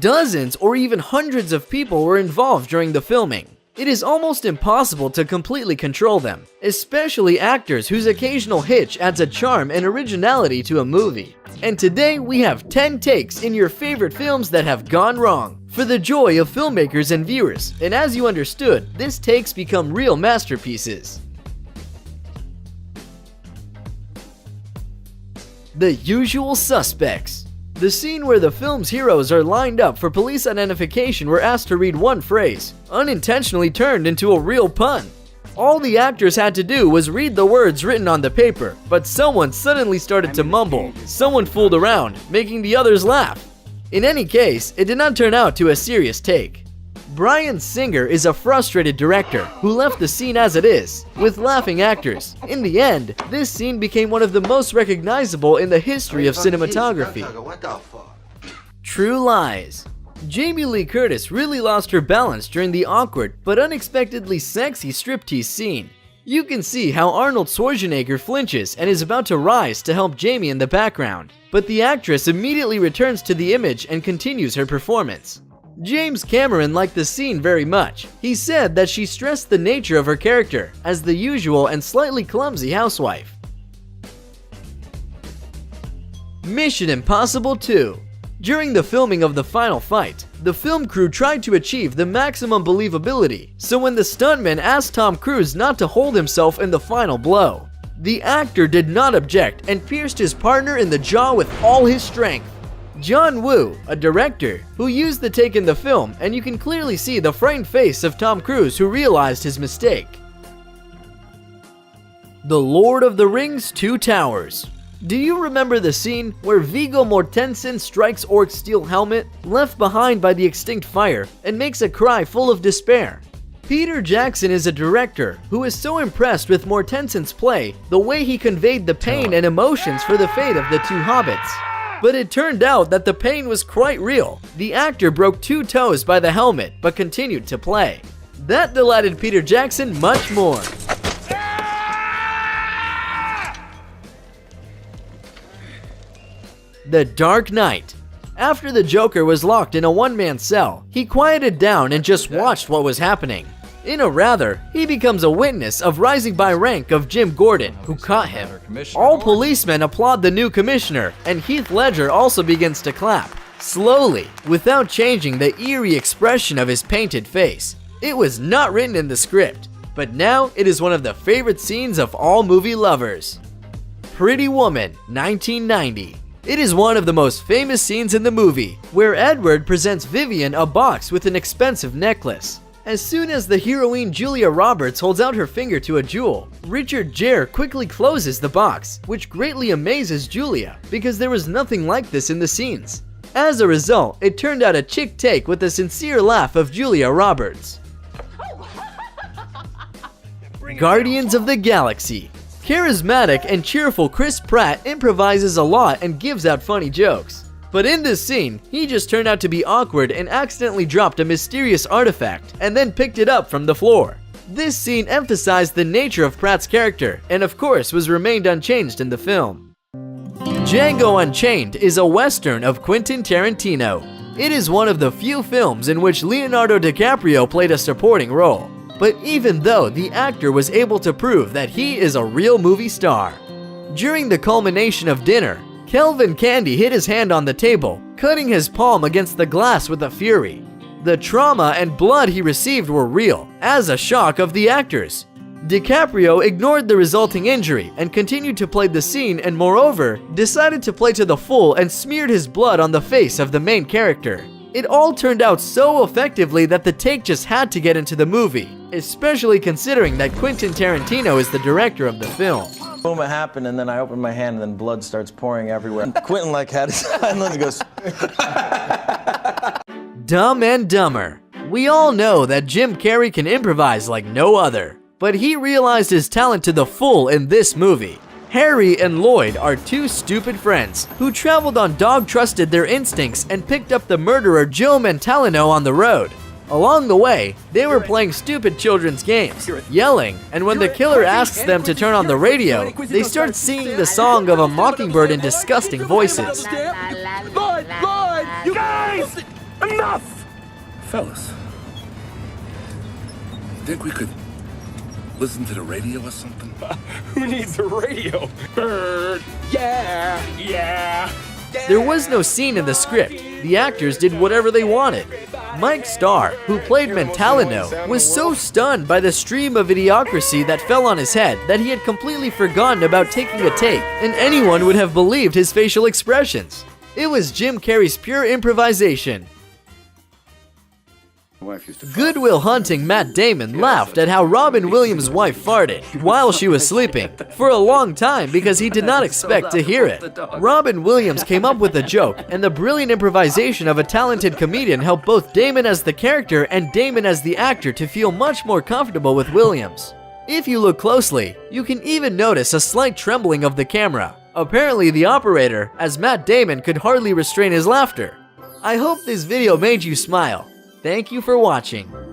Dozens or even hundreds of people were involved during the filming. It is almost impossible to completely control them, especially actors whose occasional hitch adds a charm and originality to a movie. And today we have 10 takes in your favorite films that have gone wrong, for the joy of filmmakers and viewers, and as you understood, these takes become real masterpieces. The Usual Suspects. The scene where the film's heroes are lined up for police identification were asked to read one phrase, unintentionally turned into a real pun. All the actors had to do was read the words written on the paper, but someone suddenly started to mumble. Someone fooled around, making the others laugh. In any case, it did not turn out to a serious take. Bryan Singer is a frustrated director who left the scene as it is, with laughing actors. In the end, this scene became one of the most recognizable in the history of cinematography. True Lies. Jamie Lee Curtis really lost her balance during the awkward but unexpectedly sexy striptease scene. You can see how Arnold Schwarzenegger flinches and is about to rise to help Jamie in the background, but the actress immediately returns to the image and continues her performance. James Cameron liked the scene very much. He said that she stressed the nature of her character as the usual and slightly clumsy housewife. Mission Impossible 2. During the filming of the final fight, the film crew tried to achieve the maximum believability, so when the stuntman asked Tom Cruise not to hold himself in the final blow, the actor did not object and pierced his partner in the jaw with all his strength. John Woo, a director, who used the take in the film, and you can clearly see the frightened face of Tom Cruise who realized his mistake. The Lord of the Rings: Two Towers. Do you remember the scene where Viggo Mortensen strikes Orc's steel helmet, left behind by the extinct fire, and makes a cry full of despair? Peter Jackson is a director who is so impressed with Mortensen's play, the way he conveyed the pain and emotions for the fate of the two hobbits. But it turned out that the pain was quite real. The actor broke 2 toes by the helmet, but continued to play. That delighted Peter Jackson much more. The Dark Knight. After the Joker was locked in a one-man cell, he quieted down and just watched what was happening. In a rather, he becomes a witness of rising by rank of Jim Gordon, who caught him. All policemen applaud the new commissioner, and Heath Ledger also begins to clap, slowly, without changing the eerie expression of his painted face. It was not written in the script, but now it is one of the favorite scenes of all movie lovers. Pretty Woman, 1990. It is one of the most famous scenes in the movie, where Edward presents Vivian a box with an expensive necklace. As soon as the heroine Julia Roberts holds out her finger to a jewel, Richard Gere quickly closes the box, which greatly amazes Julia because there was nothing like this in the scenes. As a result, it turned out a chick take with the sincere laugh of Julia Roberts. Guardians of the Galaxy. Charismatic and cheerful Chris Pratt improvises a lot and gives out funny jokes. But in this scene, he just turned out to be awkward and accidentally dropped a mysterious artifact and then picked it up from the floor. This scene emphasized the nature of Pratt's character and of course was remained unchanged in the film. Django Unchained is a western of Quentin Tarantino. It is one of the few films in which Leonardo DiCaprio played a supporting role. But even though the actor was able to prove that he is a real movie star. During the culmination of dinner, Kelvin Candy hit his hand on the table, cutting his palm against the glass with a fury. The trauma and blood he received were real, as a shock of the actors. DiCaprio ignored the resulting injury and continued to play the scene and moreover, decided to play to the full and smeared his blood on the face of the main character. It all turned out so effectively that the take just had to get into the movie, especially considering that Quentin Tarantino is the director of the film. Boom, it happened, and then I opened my hand, and then blood starts pouring everywhere. Quentin had his hand, and he goes. Dumb and Dumber. We all know that Jim Carrey can improvise like no other, but he realized his talent to the full in this movie. Harry and Lloyd are 2 stupid friends who traveled on dog-trusted their instincts and picked up the murderer Joe Mantalino on the road. Along the way, they were playing stupid children's games, yelling, and when the killer asks them to turn on the radio, they start singing the song of a mockingbird in disgusting voices. Lloyd, you guys! enough! Fellas, think we could listen to the radio or something? Who needs a radio? Bird. Yeah. Yeah. There was no scene in the script. The actors did whatever they wanted. Mike Starr, who played Mentalino, was so stunned by the stream of idiocracy that fell on his head that he had completely forgotten about taking a take, and anyone would have believed his facial expressions. It was Jim Carrey's pure improvisation. Goodwill Hunting Matt Damon laughed at how Robin Williams' wife farted while she was sleeping for a long time because he did not expect to hear it. Robin Williams came up with the joke, and the brilliant improvisation of a talented comedian helped both Damon as the character and Damon as the actor to feel much more comfortable with Williams. If you look closely, you can even notice a slight trembling of the camera. Apparently the operator, as Matt Damon could hardly restrain his laughter. I hope this video made you smile. Thank you for watching.